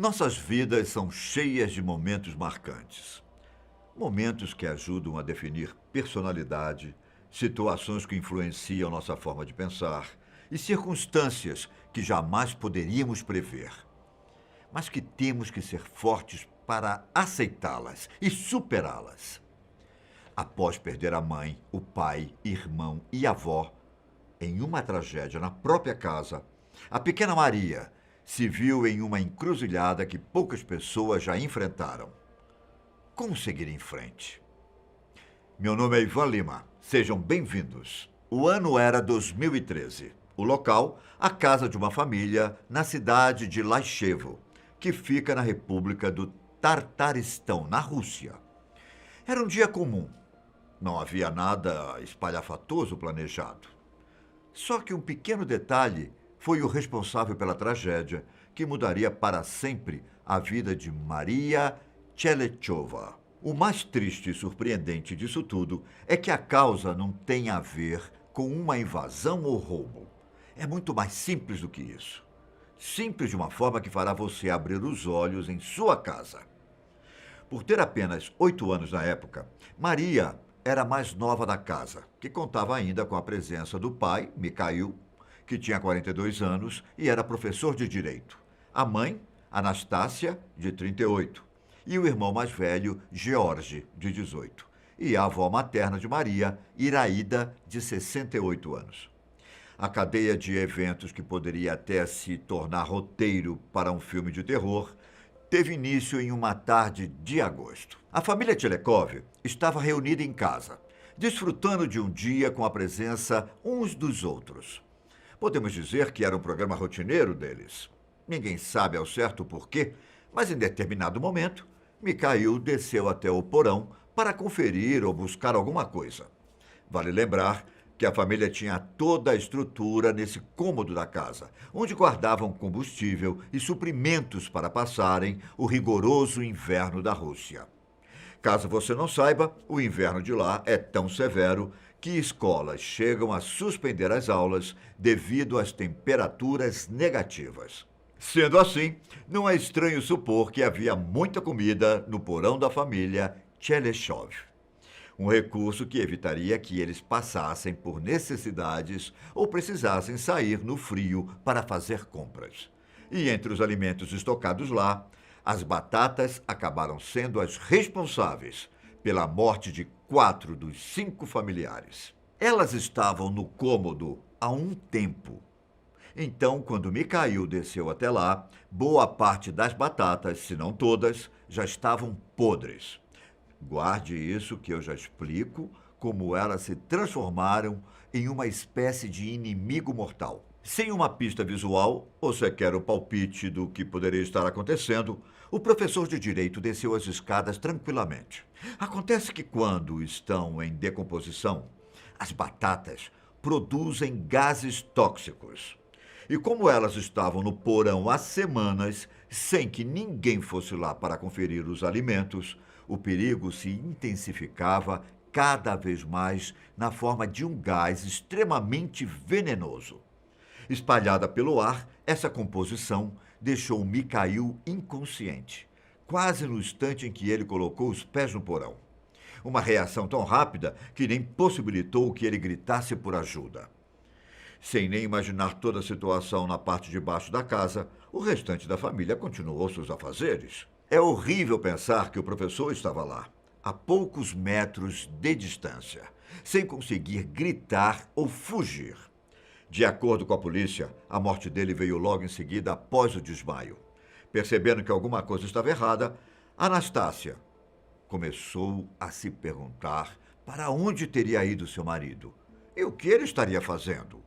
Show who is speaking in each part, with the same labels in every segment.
Speaker 1: Nossas vidas são cheias de momentos marcantes. Momentos que ajudam a definir personalidade, situações que influenciam nossa forma de pensar e circunstâncias que jamais poderíamos prever, mas que temos que ser fortes para aceitá-las e superá-las. Após perder a mãe, o pai, irmão e avó em uma tragédia na própria casa, a pequena Maria se viu em uma encruzilhada que poucas pessoas já enfrentaram. Como seguir em frente? Meu nome é Ivan Lima. Sejam bem-vindos. O ano era 2013. O local, a casa de uma família na cidade de Laichevo, que fica na República do Tartaristão, na Rússia. Era um dia comum. Não havia nada espalhafatoso planejado. Só que um pequeno detalhe foi o responsável pela tragédia que mudaria para sempre a vida de Maria Tchelechova. O mais triste e surpreendente disso tudo é que a causa não tem a ver com uma invasão ou roubo. É muito mais simples do que isso. Simples de uma forma que fará você abrir os olhos em sua casa. Por ter apenas 8 anos na época, Maria era a mais nova da casa, que contava ainda com a presença do pai, Mikhail, que tinha 42 anos e era professor de direito. A mãe, Anastácia, de 38, e o irmão mais velho, George, de 18, e a avó materna de Maria, Iraída, de 68 anos. A cadeia de eventos que poderia até se tornar roteiro para um filme de terror teve início em uma tarde de agosto. A família Tchelekov estava reunida em casa, desfrutando de um dia com a presença uns dos outros. Podemos dizer que era um programa rotineiro deles. Ninguém sabe ao certo o porquê, mas em determinado momento, Mikhail desceu até o porão para conferir ou buscar alguma coisa. Vale lembrar que a família tinha toda a estrutura nesse cômodo da casa, onde guardavam combustível e suprimentos para passarem o rigoroso inverno da Rússia. Caso você não saiba, o inverno de lá é tão severo que escolas chegam a suspender as aulas devido às temperaturas negativas. Sendo assim, não é estranho supor que havia muita comida no porão da família Tchelechov. Um recurso que evitaria que eles passassem por necessidades ou precisassem sair no frio para fazer compras. E entre os alimentos estocados lá, as batatas acabaram sendo as responsáveis pela morte de 4 dos 5 familiares. Elas estavam no cômodo há um tempo. Então, quando Mikhail desceu até lá, boa parte das batatas, se não todas, já estavam podres. Guarde isso que eu já explico como elas se transformaram em uma espécie de inimigo mortal. Sem uma pista visual, ou sequer o palpite do que poderia estar acontecendo, o professor de direito desceu as escadas tranquilamente. Acontece que quando estão em decomposição, as batatas produzem gases tóxicos. E como elas estavam no porão há semanas, sem que ninguém fosse lá para conferir os alimentos, o perigo se intensificava cada vez mais na forma de um gás extremamente venenoso. Espalhada pelo ar, essa composição deixou Mikhail inconsciente, quase no instante em que ele colocou os pés no porão. Uma reação tão rápida que nem possibilitou que ele gritasse por ajuda. Sem nem imaginar toda a situação na parte de baixo da casa, o restante da família continuou seus afazeres. É horrível pensar que o professor estava lá, a poucos metros de distância, sem conseguir gritar ou fugir. De acordo com a polícia, a morte dele veio logo em seguida após o desmaio. Percebendo que alguma coisa estava errada, Anastácia começou a se perguntar para onde teria ido seu marido e o que ele estaria fazendo.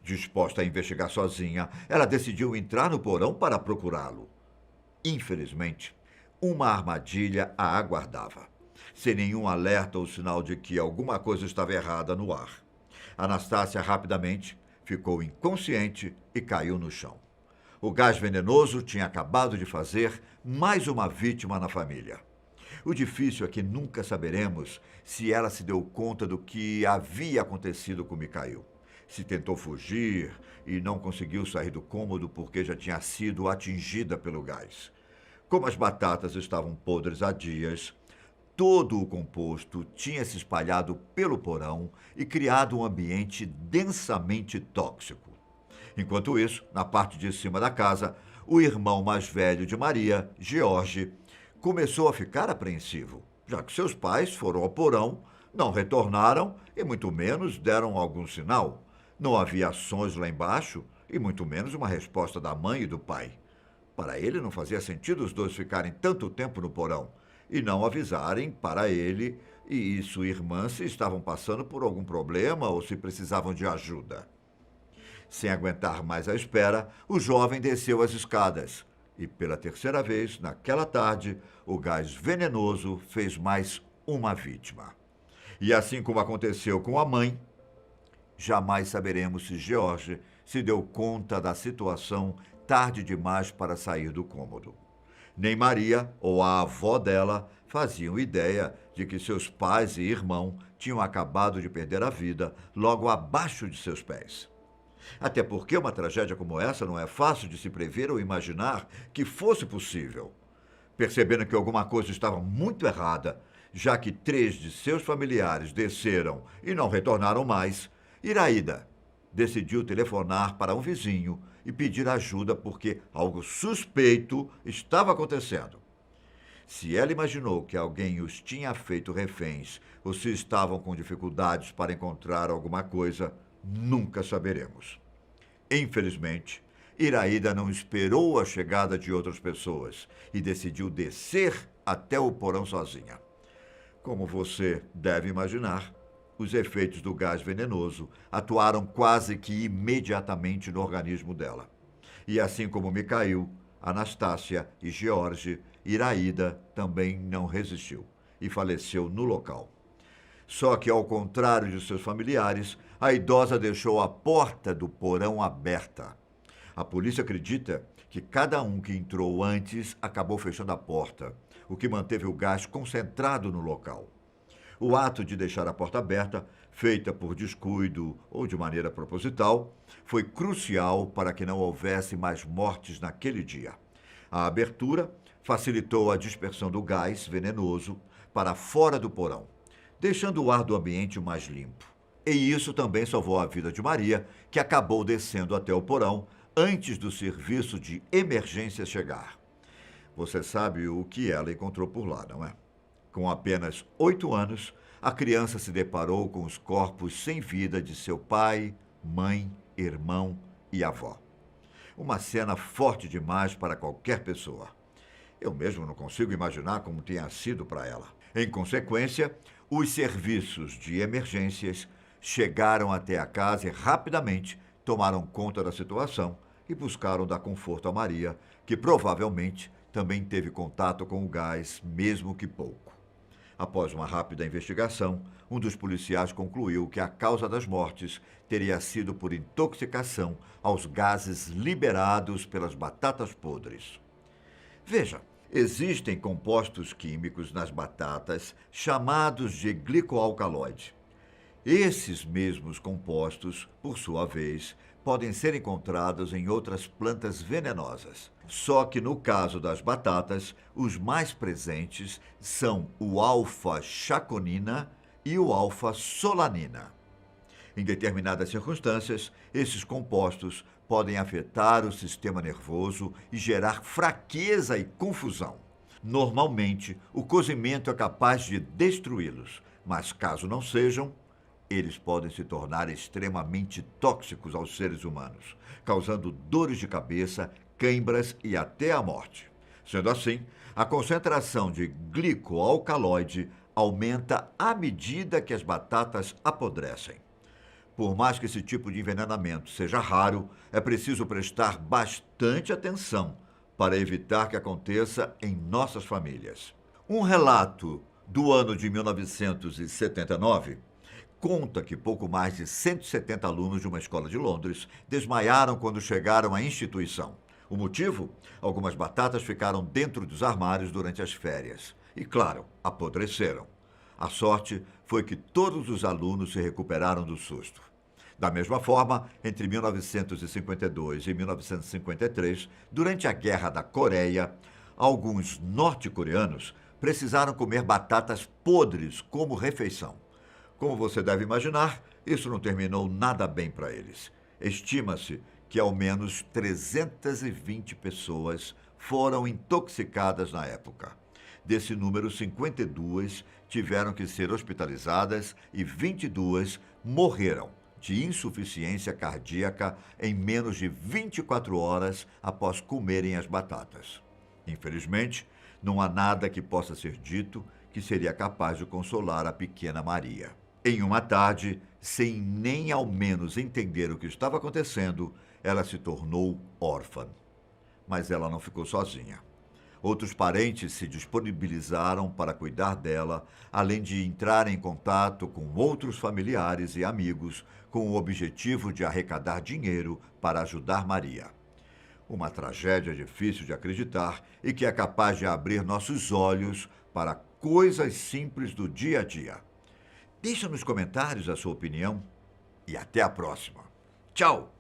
Speaker 1: Disposta a investigar sozinha, ela decidiu entrar no porão para procurá-lo. Infelizmente, uma armadilha a aguardava, sem nenhum alerta ou sinal de que alguma coisa estava errada no ar. Anastácia rapidamente ficou inconsciente e caiu no chão. O gás venenoso tinha acabado de fazer mais uma vítima na família. O difícil é que nunca saberemos se ela se deu conta do que havia acontecido com Mikhail. Se tentou fugir e não conseguiu sair do cômodo porque já tinha sido atingida pelo gás. Como as batatas estavam podres há dias, todo o composto tinha se espalhado pelo porão e criado um ambiente densamente tóxico. Enquanto isso, na parte de cima da casa, o irmão mais velho de Maria, George, começou a ficar apreensivo, já que seus pais foram ao porão, não retornaram e muito menos deram algum sinal. Não havia ações lá embaixo e muito menos uma resposta da mãe e do pai. Para ele não fazia sentido os dois ficarem tanto tempo no porão e não avisarem para ele e sua irmã se estavam passando por algum problema ou se precisavam de ajuda. Sem aguentar mais a espera, o jovem desceu as escadas e, pela terceira vez, naquela tarde, o gás venenoso fez mais uma vítima. E assim como aconteceu com a mãe, jamais saberemos se George se deu conta da situação tarde demais para sair do cômodo. Nem Maria ou a avó dela faziam ideia de que seus pais e irmão tinham acabado de perder a vida logo abaixo de seus pés. Até porque uma tragédia como essa não é fácil de se prever ou imaginar que fosse possível. Percebendo que alguma coisa estava muito errada, já que 3 de seus familiares desceram e não retornaram mais, Iraída decidiu telefonar para um vizinho e pedir ajuda porque algo suspeito estava acontecendo. Se ela imaginou que alguém os tinha feito reféns ou se estavam com dificuldades para encontrar alguma coisa, nunca saberemos. Infelizmente, Iraída não esperou a chegada de outras pessoas e decidiu descer até o porão sozinha. Como você deve imaginar, os efeitos do gás venenoso atuaram quase que imediatamente no organismo dela. E assim como Mikhail, Anastácia e George, Iraída também não resistiu e faleceu no local. Só que, ao contrário de seus familiares, a idosa deixou a porta do porão aberta. A polícia acredita que cada um que entrou antes acabou fechando a porta, o que manteve o gás concentrado no local. O ato de deixar a porta aberta, feita por descuido ou de maneira proposital, foi crucial para que não houvesse mais mortes naquele dia. A abertura facilitou a dispersão do gás venenoso para fora do porão, deixando o ar do ambiente mais limpo. E isso também salvou a vida de Maria, que acabou descendo até o porão antes do serviço de emergência chegar. Você sabe o que ela encontrou por lá, não é? Com apenas 8 anos, a criança se deparou com os corpos sem vida de seu pai, mãe, irmão e avó. Uma cena forte demais para qualquer pessoa. Eu mesmo não consigo imaginar como tenha sido para ela. Em consequência, os serviços de emergências chegaram até a casa e rapidamente tomaram conta da situação e buscaram dar conforto a Maria, que provavelmente também teve contato com o gás, mesmo que pouco. Após uma rápida investigação, um dos policiais concluiu que a causa das mortes teria sido por intoxicação aos gases liberados pelas batatas podres. Veja, existem compostos químicos nas batatas chamados de glicoalcaloide. Esses mesmos compostos, por sua vez, podem ser encontrados em outras plantas venenosas. Só que no caso das batatas, os mais presentes são o alfa-chaconina e o alfa-solanina. Em determinadas circunstâncias, esses compostos podem afetar o sistema nervoso e gerar fraqueza e confusão. Normalmente, o cozimento é capaz de destruí-los, mas caso não sejam, eles podem se tornar extremamente tóxicos aos seres humanos, causando dores de cabeça, cãibras e até a morte. Sendo assim, a concentração de glicoalcaloide aumenta à medida que as batatas apodrecem. Por mais que esse tipo de envenenamento seja raro, é preciso prestar bastante atenção para evitar que aconteça em nossas famílias. Um relato do ano de 1979 conta que pouco mais de 170 alunos de uma escola de Londres desmaiaram quando chegaram à instituição. O motivo? Algumas batatas ficaram dentro dos armários durante as férias. E, claro, apodreceram. A sorte foi que todos os alunos se recuperaram do susto. Da mesma forma, entre 1952 e 1953, durante a Guerra da Coreia, Alguns norte-coreanos precisaram comer batatas podres como refeição. Como você deve imaginar, isso não terminou nada bem para eles. Estima-se que ao menos 320 pessoas foram intoxicadas na época. Desse número, 52 tiveram que ser hospitalizadas e 22 morreram de insuficiência cardíaca em menos de 24 horas após comerem as batatas. Infelizmente, não há nada que possa ser dito que seria capaz de consolar a pequena Maria. Em uma tarde, sem nem ao menos entender o que estava acontecendo, ela se tornou órfã. Mas ela não ficou sozinha. Outros parentes se disponibilizaram para cuidar dela, além de entrar em contato com outros familiares e amigos com o objetivo de arrecadar dinheiro para ajudar Maria. Uma tragédia difícil de acreditar e que é capaz de abrir nossos olhos para coisas simples do dia a dia. Deixa nos comentários a sua opinião e até a próxima. Tchau!